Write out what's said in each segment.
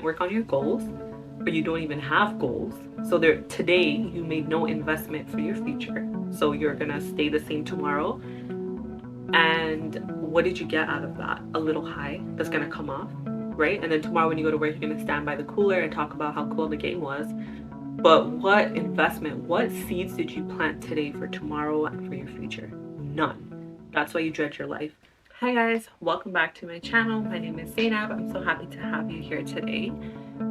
work on your goals, or you don't even have goals. So there today you made no investment for your future. So you're gonna stay the same tomorrow. And what did you get out of that? A little high that's gonna come off, right? And then tomorrow when you go to work, you're gonna stand by the cooler and talk about how cool the game was. But what investment, what seeds did you plant today for tomorrow and for your future? None. That's why you dread your life. Hi guys, welcome back to my channel. My name is Zainab. I'm so happy to have you here today.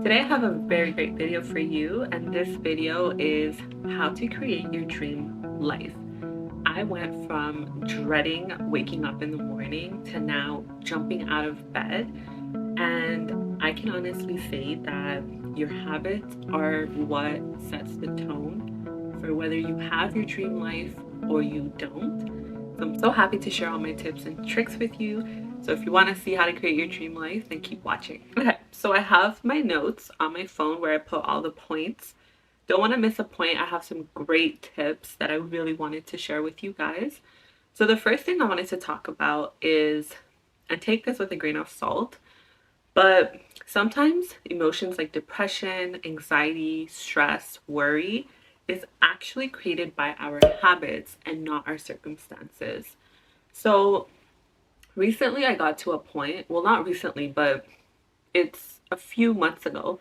Today I have a very great video for you, and this video is how to create your dream life. I went from dreading waking up in the morning to now jumping out of bed, and I can honestly say that your habits are what sets the tone for whether you have your dream life or you don't. So I'm so happy to share all my tips and tricks with you. So if you want to see how to create your dream life, then keep watching. Okay, so I have my notes on my phone where I put all the points. Don't want to miss a point. I have some great tips that I really wanted to share with you guys. So the first thing I wanted to talk about is, and take this with a grain of salt, but sometimes emotions like depression, anxiety, stress, worry is actually created by our habits and not our circumstances. So recently I got to a point, well, not recently, but it's a few months ago,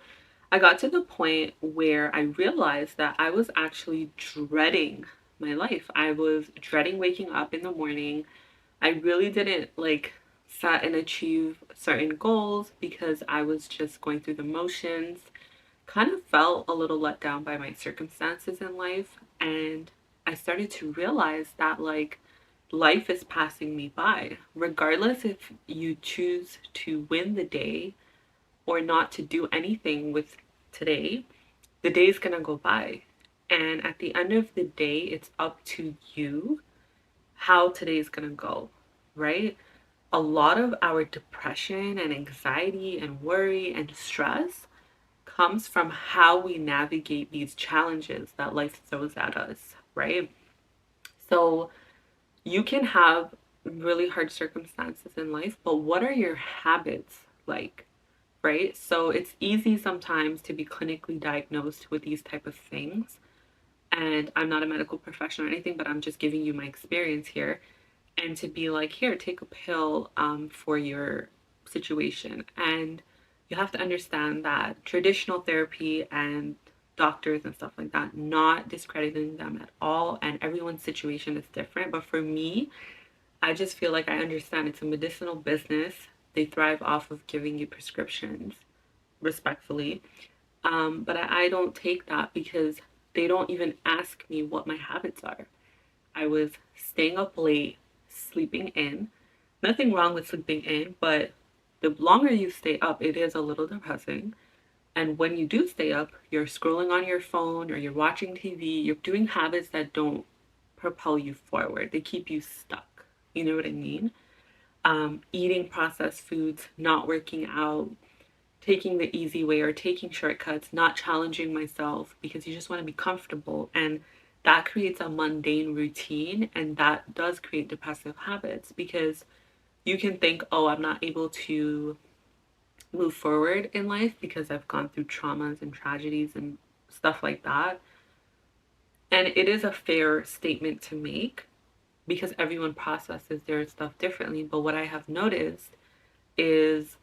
I got to the point where I realized that I was actually dreading my life. I was dreading waking up in the morning. I really didn't like set and achieve certain goals because I was just going through the motions. Kind of felt a little let down by my circumstances in life, and I started to realize that like life is passing me by. Regardless if you choose to win the day or not to do anything with today, the day's gonna go by. And at the end of the day, it's up to you how today's gonna go, right? A lot of our depression and anxiety and worry and stress comes from how we navigate these challenges that life throws at us, right? So you can have really hard circumstances in life, but what are your habits like? Right? So it's easy sometimes to be clinically diagnosed with these type of things. And I'm not a medical professional or anything, but I'm just giving you my experience here. And to be like, here, take a pill for your situation. And you have to understand that traditional therapy and doctors and stuff like that, not discrediting them at all. And everyone's situation is different. But for me, I just feel like I understand it's a medicinal business. They thrive off of giving you prescriptions, respectfully. But I don't take that because they don't even ask me what my habits are. I was staying up late, sleeping in. Nothing wrong with sleeping in, but the longer you stay up, it is a little depressing. And when you do stay up, you're scrolling on your phone or you're watching TV, you're doing habits that don't propel you forward. They keep you stuck. You know what I mean? Eating processed foods, not working out, taking the easy way or taking shortcuts, not challenging myself because you just want to be comfortable. And that creates a mundane routine, and that does create depressive habits because you can think, oh, I'm not able to move forward in life because I've gone through traumas and tragedies and stuff like that. And it is a fair statement to make because everyone processes their stuff differently. But what I have noticed is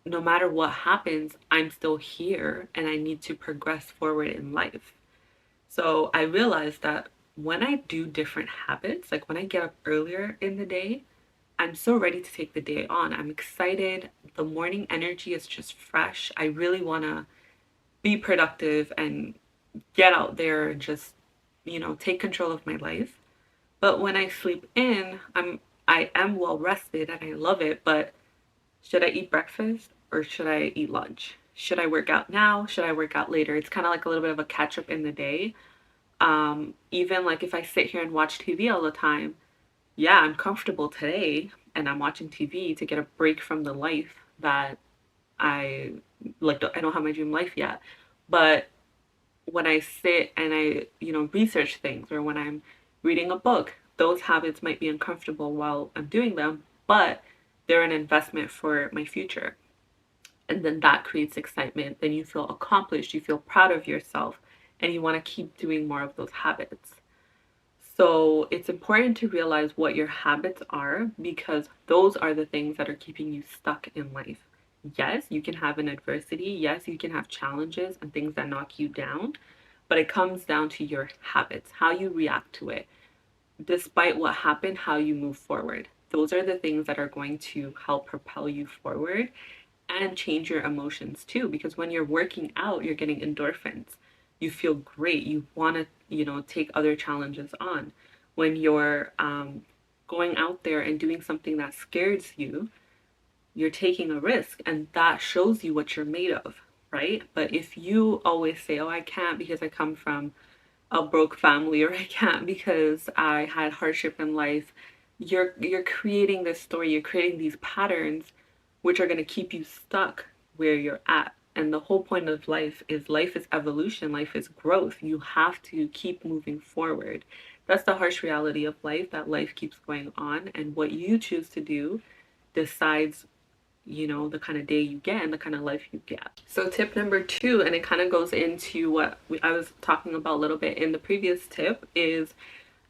no matter what happens, I'm still here and I need to progress forward in life. So I realized that when I do different habits, like when I get up earlier in the day, I'm so ready to take the day on. I'm excited. The morning energy is just fresh. I really want to be productive and get out there and just, take control of my life. But when I sleep in, I am well rested and I love it, but should I eat breakfast or should I eat lunch? Should I work out now? Should I work out later? It's kind of like a little bit of a catch up in the day. Even like if I sit here and watch TV all the time, yeah, I'm comfortable today and I'm watching TV to get a break from the life that I like. I don't have my dream life yet. But when I sit and I, research things, or when I'm reading a book, those habits might be uncomfortable while I'm doing them, but they're an investment for my future. And then that creates excitement. Then you feel accomplished, you feel proud of yourself, and you want to keep doing more of those habits. So it's important to realize what your habits are, because those are the things that are keeping you stuck in life. Yes, you can have an adversity. Yes, you can have challenges and things that knock you down, but it comes down to your habits, how you react to it. Despite what happened, how you move forward. Those are the things that are going to help propel you forward and change your emotions too, because when you're working out, you're getting endorphins. You feel great. You want to, take other challenges on. When you're going out there and doing something that scares you, you're taking a risk, and that shows you what you're made of, right? But if you always say, oh, I can't because I come from a broke family, or I can't because I had hardship in life, you're creating this story, you're creating these patterns which are going to keep you stuck where you're at. And the whole point of life is evolution, life is growth. You have to keep moving forward. That's the harsh reality of life, that life keeps going on, and what you choose to do decides, the kind of day you get and the kind of life you get. So tip number 2, and it kind of goes into what I was talking about a little bit in the previous tip, is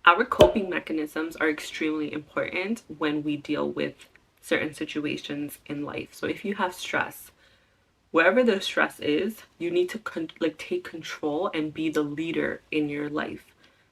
our coping mechanisms are extremely important when we deal with certain situations in life. So if you have stress, wherever the stress is, you need to take control and be the leader in your life.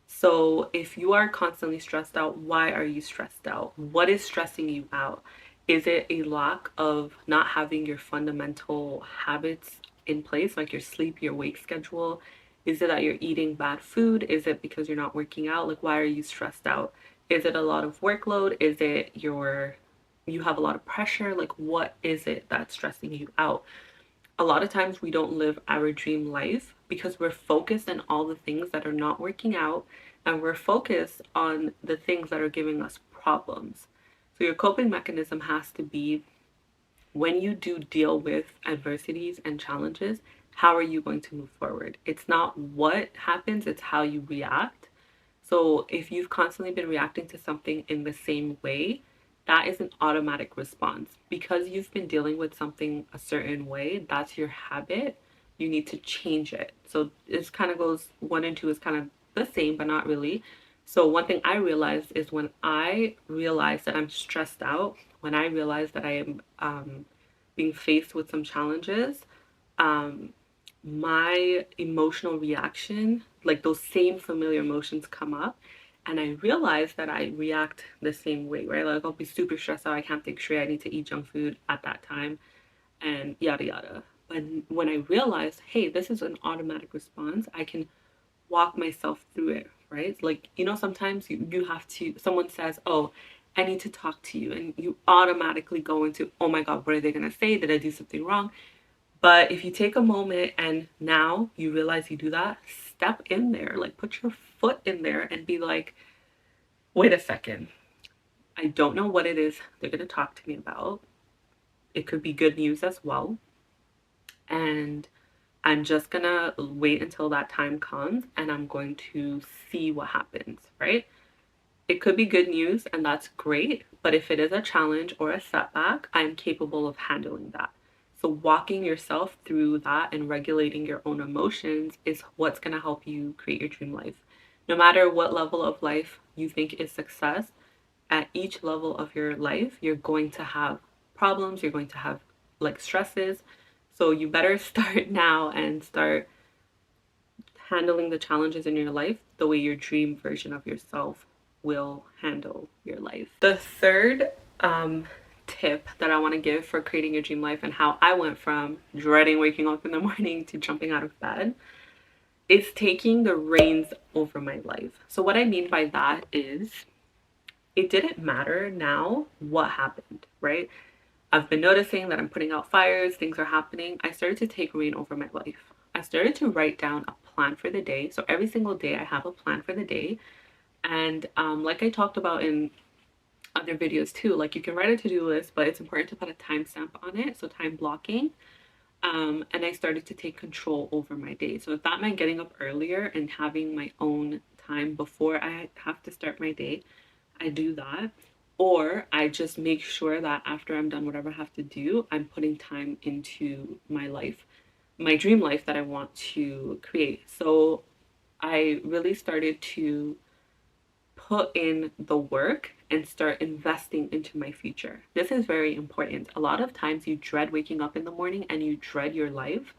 So if you are constantly stressed out, why are you stressed out? What is stressing you out? Is it a lack of not having your fundamental habits in place, like your sleep, your wake schedule? Is it that you're eating bad food? Is it because you're not working out? Like, why are you stressed out? Is it a lot of workload? Is it you have a lot of pressure? Like, what is it that's stressing you out? A lot of times we don't live our dream life because we're focused on all the things that are not working out, and we're focused on the things that are giving us problems. So your coping mechanism has to be, when you do deal with adversities and challenges, how are you going to move forward? It's not what happens, it's how you react. So if you've constantly been reacting to something in the same way, that is an automatic response. Because you've been dealing with something a certain way, that's your habit. You need to change it. So this kind of goes, 1 and 2 is kind of the same, but not really. So one thing I realized is, when I realize that I'm stressed out, when I realize that I am being faced with some challenges, um, my emotional reaction, like those same familiar emotions come up, and I realize that I react the same way, right? Like, I'll be super stressed out, I can't think straight, I need to eat junk food at that time, and yada yada. But when I realize, hey, this is an automatic response, I can walk myself through it, right? Like, sometimes you have to, someone says, oh, I need to talk to you, and you automatically go into, oh my God, what are they gonna say? Did I do something wrong? But if you take a moment and now you realize you do that, step in there, like put your foot in there and be like, wait a second. I don't know what it is they're going to talk to me about. It could be good news as well. And I'm just going to wait until that time comes, and I'm going to see what happens, right? It could be good news, and that's great. But if it is a challenge or a setback, I'm capable of handling that. So walking yourself through that and regulating your own emotions is what's going to help you create your dream life. No matter what level of life you think is success, at each level of your life, you're going to have problems, you're going to have like stresses. So you better start now and start handling the challenges in your life the way your dream version of yourself will handle your life. The third tip that I want to give for creating your dream life, and how I went from dreading waking up in the morning to jumping out of bed, is taking the reins over my life. So what I mean by that is, it didn't matter now what happened, right? I've been noticing that I'm putting out fires, things are happening. I started to take reign over my life. I started to write down a plan for the day. So every single day I have a plan for the day. And like I talked about in other videos too, like, you can write a to-do list, but it's important to put a timestamp on it. So time blocking. And I started to take control over my day. So if that meant getting up earlier and having my own time before I have to start my day, I do that. or I just make sure that after I'm done whatever I have to do, I'm putting time into my life, my dream life that I want to create. So I really started to put in the work and start investing into my future. This is very important. A lot of times you dread waking up in the morning and you dread your life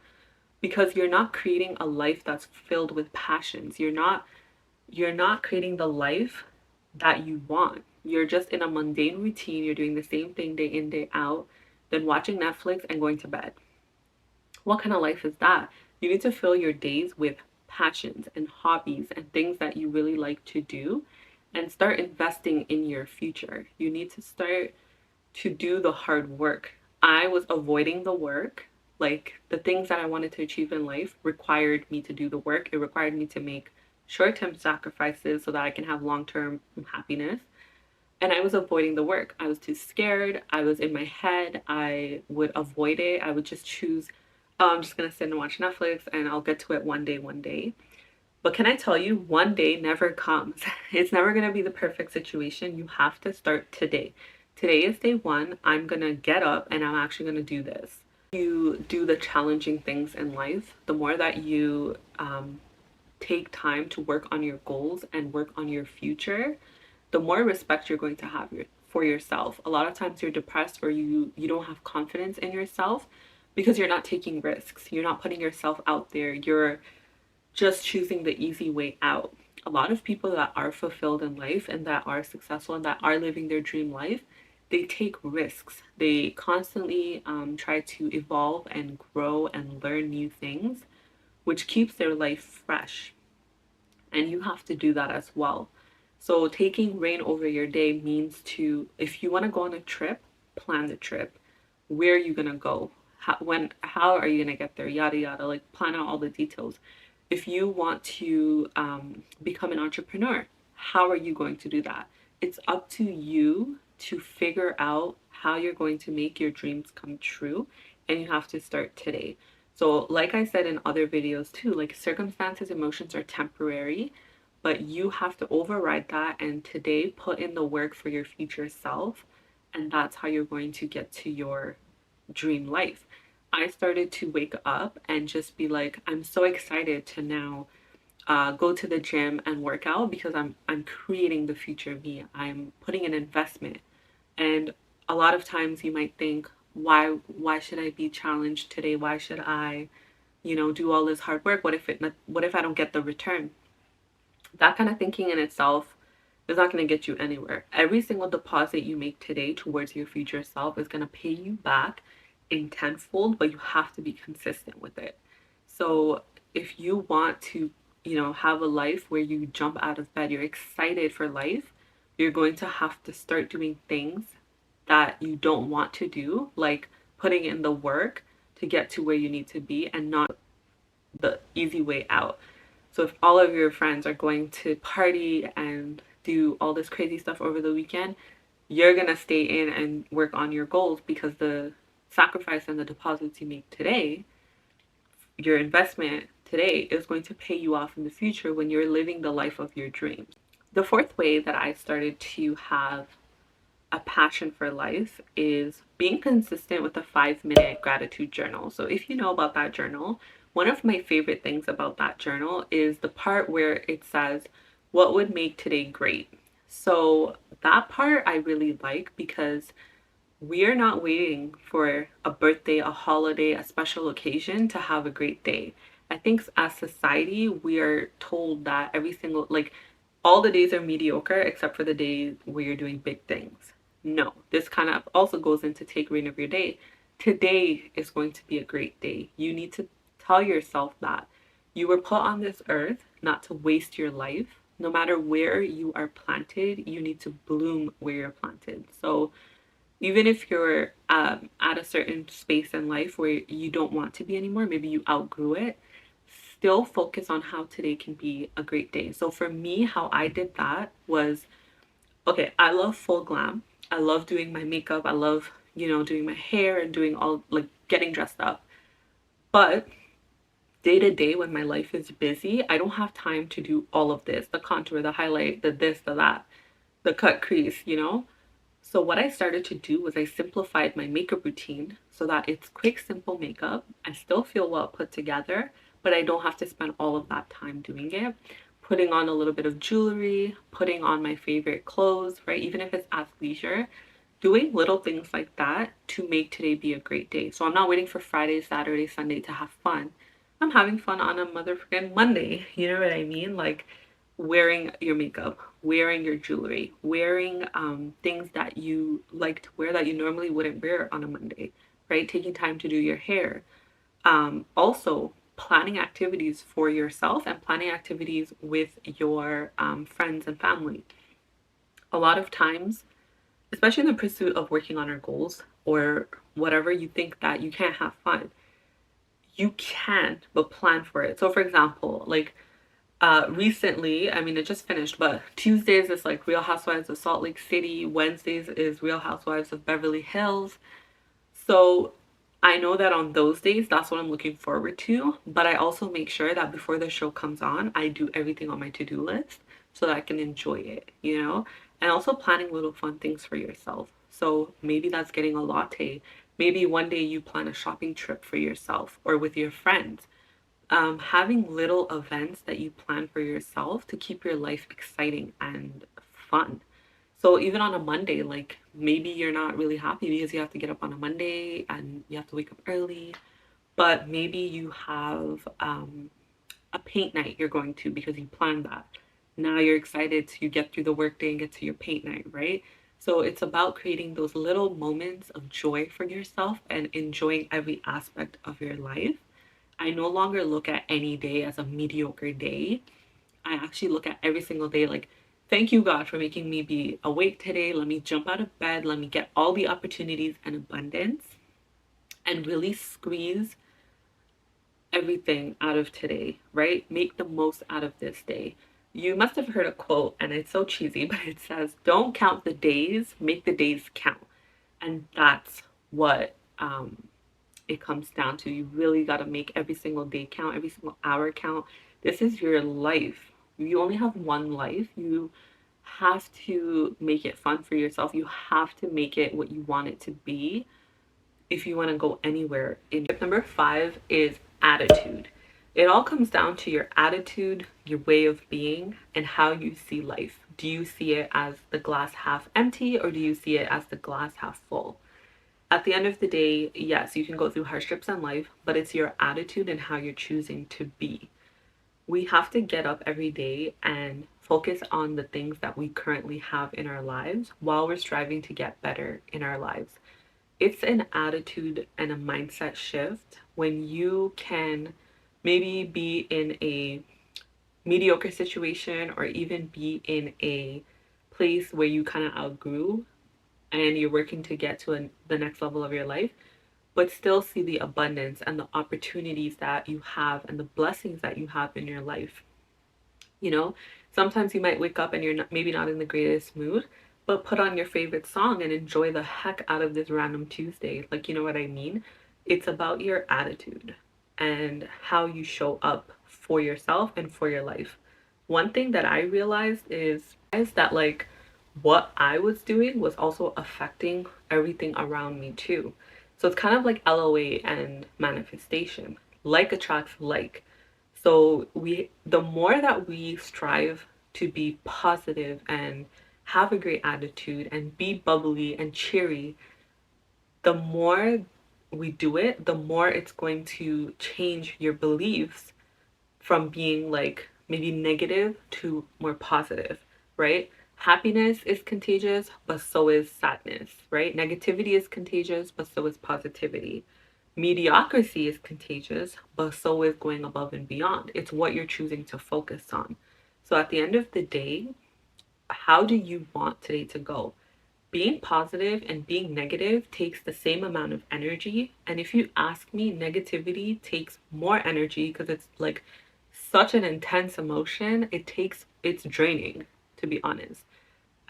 because you're not creating a life that's filled with passions. You're not creating the life that you want. You're just in a mundane routine. You're doing the same thing day in, day out, then watching Netflix and going to bed. What kind of life is that? You need to fill your days with passions and hobbies and things that you really like to do and start investing in your future. You need to start to do the hard work. I was avoiding the work. Like the things that I wanted to achieve in life required me to do the work. It required me to make short term sacrifices so that I can have long term happiness. And I was avoiding the work. I was too scared. I was in my head. I would avoid it. I would just choose, oh, I'm just going to sit and watch Netflix and I'll get to it one day, one day. But can I tell you, one day never comes. It's never going to be the perfect situation. You have to start today. Today is day one. I'm going to get up and I'm actually going to do this. You do the challenging things in life, the more that you take time to work on your goals and work on your future, the more respect you're going to have for yourself. A lot of times you're depressed or you don't have confidence in yourself because you're not taking risks. You're not putting yourself out there. You're just choosing the easy way out. A lot of people that are fulfilled in life and that are successful and that are living their dream life, they take risks. They constantly try to evolve and grow and learn new things, which keeps their life fresh. And you have to do that as well. So taking reign over your day means to, if you want to go on a trip, plan the trip. Where are you going to go? How are you going to get there? Yada, yada. Like plan out all the details. If you want to become an entrepreneur, how are you going to do that? It's up to you to figure out how you're going to make your dreams come true. And you have to start today. So like I said in other videos too, like circumstances, emotions are temporary, but you have to override that and today put in the work for your future self. And that's how you're going to get to your dream life. I started to wake up and just be like, I'm so excited to now go to the gym and work out because I'm creating the future me. I'm putting an investment. And a lot of times you might think, why should I be challenged today? Why should I, do all this hard work? What if I don't get the return? That kind of thinking in itself is not going to get you anywhere. Every single deposit you make today towards your future self is going to pay you back in tenfold, but you have to be consistent with it. So if you want to, have a life where you jump out of bed, you're excited for life, you're going to have to start doing things that you don't want to do, like putting in the work to get to where you need to be and not the easy way out. So if all of your friends are going to party and do all this crazy stuff over the weekend, you're going to stay in and work on your goals because the sacrifice and the deposits you make today, your investment today is going to pay you off in the future when you're living the life of your dreams. The fourth way that I started to have a passion for life is being consistent with a 5-minute gratitude journal. So if you know about that journal, one of my favorite things about that journal is the part where it says, what would make today great? So that part I really like because we are not waiting for a birthday, a holiday, a special occasion to have a great day. I think as society, we are told that all the days are mediocre except for the days where you're doing big things. No, this kind of also goes into take reign of your day. Today is going to be a great day. You need to tell yourself that you were put on this earth not to waste your life. No matter where you are planted, you need to bloom where you're planted. So even if you're at a certain space in life where you don't want to be anymore, maybe you outgrew it, still focus on how today can be a great day. So for me, how I did that was, okay, I love full glam. I love doing my makeup. I love, doing my hair and doing all, like, getting dressed up. But day to day when my life is busy, I don't have time to do all of this, the contour, the highlight, the this, the that, the cut crease, So what I started to do was I simplified my makeup routine so that it's quick, simple makeup. I still feel well put together, but I don't have to spend all of that time doing it. Putting on a little bit of jewelry, putting on my favorite clothes, right? Even if it's athleisure, doing little things like that to make today be a great day. So I'm not waiting for Friday, Saturday, Sunday to have fun. I'm having fun on a motherfucking Monday. You know what I mean? Like wearing your makeup, wearing your jewelry, wearing things that you like to wear that you normally wouldn't wear on a Monday, right? Taking time to do your hair. Also, planning activities for yourself and planning activities with your friends and family. A lot of times, especially in the pursuit of working on our goals or whatever, you think that you can't have fun. You can, but plan for it. So, for example, like recently, I mean, it just finished, but Tuesdays is like Real Housewives of Salt Lake City, Wednesdays is Real Housewives of Beverly Hills. So I know that on those days, that's what I'm looking forward to. But I also make sure that before the show comes on, I do everything on my to-do list so that I can enjoy it, you know? And also planning little fun things for yourself. So maybe that's getting a latte. Maybe one day you plan a shopping trip for yourself or with your friends. Having little events that you plan for yourself to keep your life exciting and fun. So even on a Monday, like maybe you're not really happy because you have to get up on a Monday and you have to wake up early, but maybe you have a paint night you're going to because you planned that. Now you're excited to get through the workday and get to your paint night, right? So it's about creating those little moments of joy for yourself and enjoying every aspect of your life. I no longer look at any day as a mediocre day. I actually look at every single day like, thank you, God, for making me be awake today. Let me jump out of bed. Let me get all the opportunities and abundance and really squeeze everything out of today, right? Make the most out of this day. You must have heard a quote, and it's so cheesy, but it says, don't count the days, make the days count. And that's what it comes down to. You really got to make every single day count, every single hour count. This is your life. You only have one life. You have to make it fun for yourself. You have to make it what you want it to be if you want to go anywhere. In tip number 5 is attitude. It all comes down to your attitude, your way of being, and how you see life. Do you see it as the glass half empty or do you see it as the glass half full? At the end of the day, yes, you can go through hardships in life, but it's your attitude and how you're choosing to be. We have to get up every day and focus on the things that we currently have in our lives while we're striving to get better in our lives. It's an attitude and a mindset shift when you can maybe be in a mediocre situation or even be in a place where you kind of outgrew and you're working to get to the next level of your life, but still see the abundance and the opportunities that you have and the blessings that you have in your life. You know, sometimes you might wake up and you're not, maybe not in the greatest mood, but put on your favorite song and enjoy the heck out of this random Tuesday. Like, you know what I mean? It's about your attitude and how you show up for yourself and for your life. One thing that I realized is that like what I was doing was also affecting everything around me too. So it's kind of like LOA and manifestation. Like attracts like. So the more that we strive to be positive and have a great attitude and be bubbly and cheery, the more we do it, the more it's going to change your beliefs from being like maybe negative to more positive, right? Happiness is contagious, but so is sadness, right? Negativity is contagious, but so is positivity. Mediocrity is contagious, but so is going above and beyond. It's what you're choosing to focus on. So at the end of the day, how do you want today to go? Being positive and being negative takes the same amount of energy. And if you ask me, negativity takes more energy because it's like such an intense emotion. It's draining, to be honest.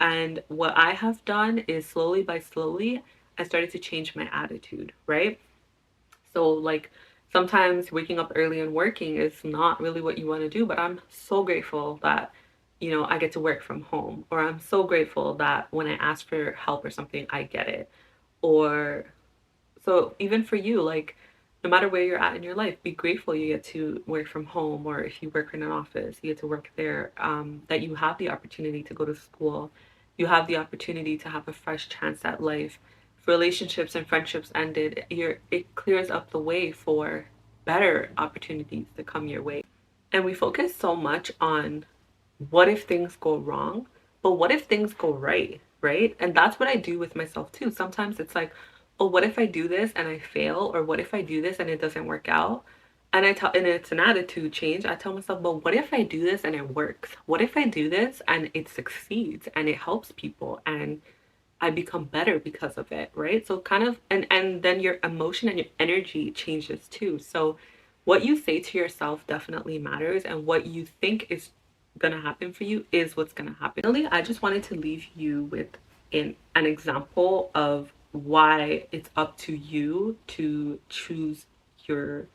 And what I have done is slowly by slowly, I started to change my attitude, right? So like sometimes waking up early and working is not really what you want to do, but I'm so grateful that you know, I get to work from home, or I'm so grateful that when I ask for help or something, I get it. Or so even for you, like no matter where you're at in your life, be grateful you get to work from home, or if you work in an office, you get to work there. That you have the opportunity to go to school, you have the opportunity to have a fresh chance at life. If relationships and friendships ended, it clears up the way for better opportunities to come your way. And we focus so much on what if things go wrong, but what if things go right, right? And that's what I do with myself too. Sometimes it's like, oh, what if I do this and I fail, or what if I do this and it doesn't work out? And and it's an attitude change. I tell myself, but what if I do this and it works? What if I do this and it succeeds and it helps people and I become better because of it, right? So kind of, and then your emotion and your energy changes too. So what you say to yourself definitely matters, and what you think is gonna happen for you is what's gonna happen. Really, I just wanted to leave you with an example of why it's up to you to choose your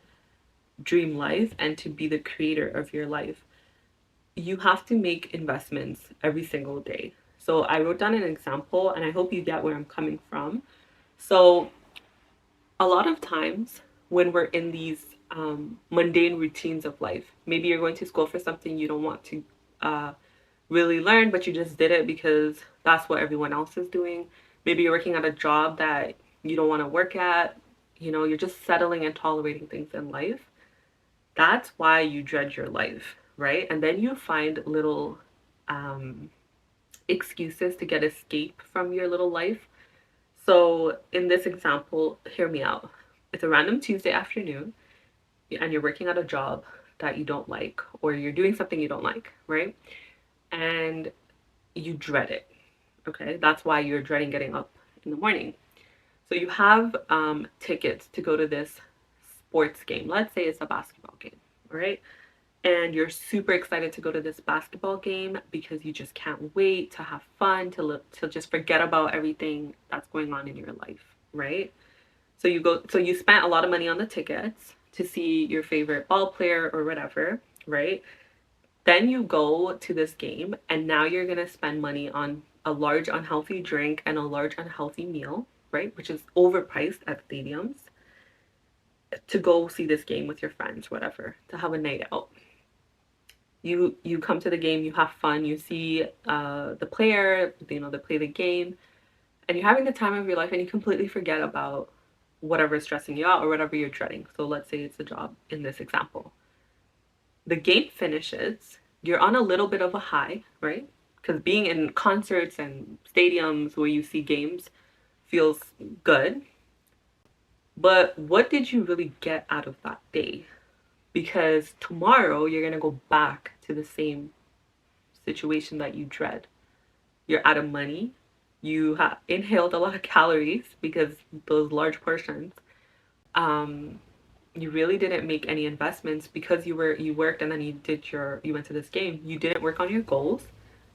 dream life and to be the creator of your life. You have to make investments every single day. So I wrote down an example, and I hope you get where I'm coming from. So a lot of times when we're in these mundane routines of life, maybe you're going to school for something you don't want to really learn, but you just did it because that's what everyone else is doing. Maybe you're working at a job that you don't want to work at. You know, you're just settling and tolerating things in life. That's why you dread your life, right? And then you find little um, excuses to get escape from your little life. So in this example, hear me out. It's a random Tuesday afternoon and you're working at a job that you don't like, or you're doing something you don't like, right? And you dread it. Okay, that's why you're dreading getting up in the morning. So you have tickets to go to this sports game. Let's say it's a basketball game, right? And you're super excited to go to this basketball game because you just can't wait to have fun, to just forget about everything that's going on in your life, right? So you spent a lot of money on the tickets to see your favorite ball player or whatever, right? Then you go to this game and now you're going to spend money on a large unhealthy drink and a large unhealthy meal, right? Which is overpriced at stadiums, to go see this game with your friends, whatever, to have a night out. You come to the game, you have fun, you see the player, you know, they play the game, and you're having the time of your life, and you completely forget about whatever is stressing you out or whatever you're dreading. So let's say it's a job in this example. The game finishes, you're on a little bit of a high, right? Because being in concerts and stadiums where you see games feels good. But what did you really get out of that day? Because tomorrow you're going to go back to the same situation that you dread. You're out of money. You have inhaled a lot of calories because those large portions. Um, you really didn't make any investments because you worked and then you went to this game. You didn't work on your goals,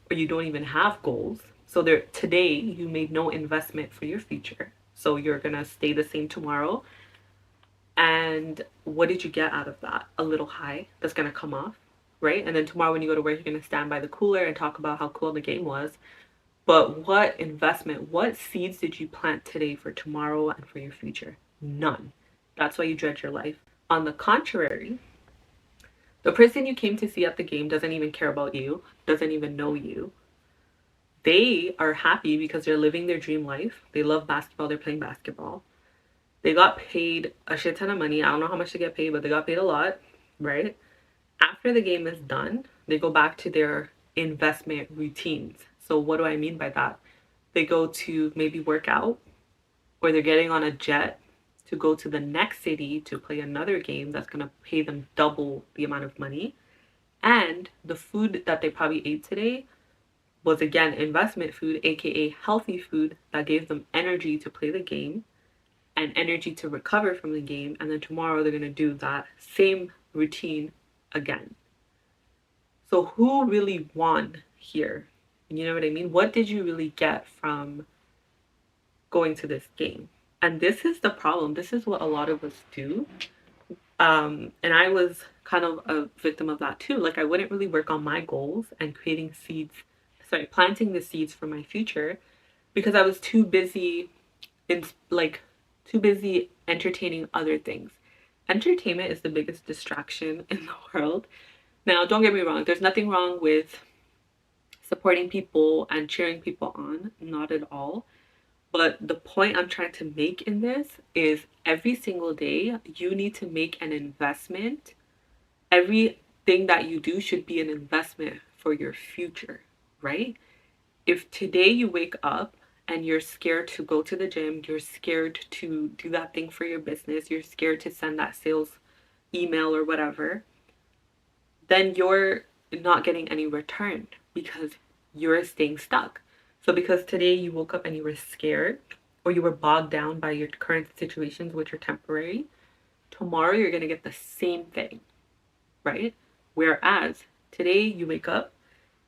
or you don't even have goals. So there today you made no investment for your future. So you're gonna stay the same tomorrow. And what did you get out of that? A little high that's gonna come off, right? And then tomorrow when you go to work, you're gonna stand by the cooler and talk about how cool the game was. But what investment, what seeds did you plant today for tomorrow and for your future? None. That's why you dread your life. On the contrary, the person you came to see at the game doesn't even care about you, doesn't even know you. They are happy because they're living their dream life. They love basketball, they're playing basketball. They got paid a shit ton of money. I don't know how much they get paid, but they got paid a lot, right? After the game is done, they go back to their investment routines. So what do I mean by that? They go to maybe work out, or they're getting on a jet to go to the next city to play another game that's going to pay them double the amount of money. And the food that they probably ate today was again investment food, aka healthy food that gave them energy to play the game and energy to recover from the game. And then tomorrow they're going to do that same routine again. So who really won here? You know what I mean? What did you really get from going to this game? And this is the problem. This is what a lot of us do. And I was kind of a victim of that too. Like I wouldn't really work on my goals and planting the seeds for my future because I was too busy in like too busy entertaining other things. Entertainment is the biggest distraction in the world. Now, don't get me wrong, there's nothing wrong with supporting people and cheering people on, not at all. But the point I'm trying to make in this is every single day you need to make an investment. Everything that you do should be an investment for your future, right? If today you wake up and you're scared to go to the gym, you're scared to do that thing for your business, you're scared to send that sales email or whatever, then you're not getting any return because you're staying stuck. So because today you woke up and you were scared or you were bogged down by your current situations which are temporary, tomorrow you're going to get the same thing, right? Whereas today you wake up,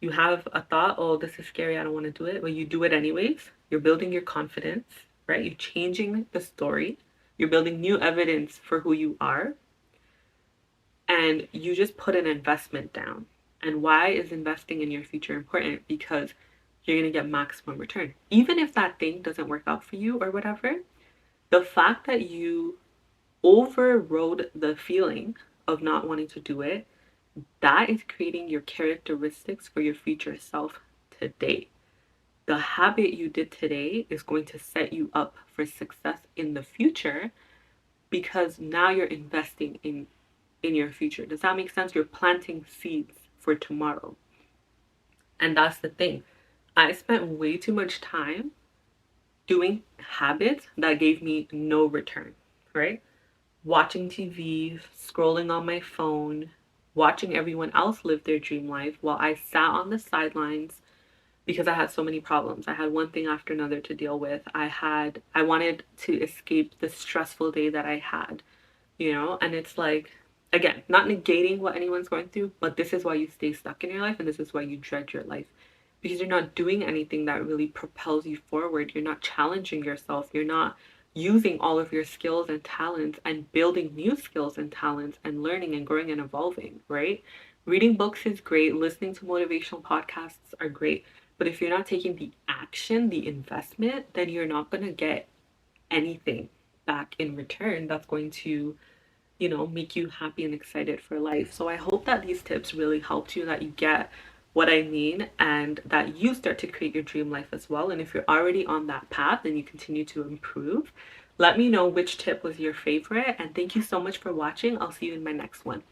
you have a thought, oh, this is scary, I don't want to do it, but you do it anyways. You're building your confidence, right? You're changing the story. You're building new evidence for who you are. And you just put an investment down. And why is investing in your future important? Because you're going to get maximum return. Even if that thing doesn't work out for you or whatever, the fact that you overrode the feeling of not wanting to do it, that is creating your characteristics for your future self today. The habit you did today is going to set you up for success in the future because now you're investing in your future. Does that make sense? You're planting seeds for tomorrow. And that's the thing. I spent way too much time doing habits that gave me no return, right? Watching TV, scrolling on my phone, watching everyone else live their dream life while I sat on the sidelines because I had so many problems. I had one thing after another to deal with. I wanted to escape the stressful day that I had, and it's like, again, not negating what anyone's going through, but this is why you stay stuck in your life and this is why you dread your life. Because you're not doing anything that really propels you forward. You're not challenging yourself. You're not using all of your skills and talents and building new skills and talents and learning and growing and evolving, right? Reading books is great. Listening to motivational podcasts are great. But if you're not taking the action, the investment, then you're not going to get anything back in return that's going to make you happy and excited for life. So I hope that these tips really helped you, that you get what I mean, and that you start to create your dream life as well. And if you're already on that path and you continue to improve, let me know which tip was your favorite. And thank you so much for watching. I'll see you in my next one.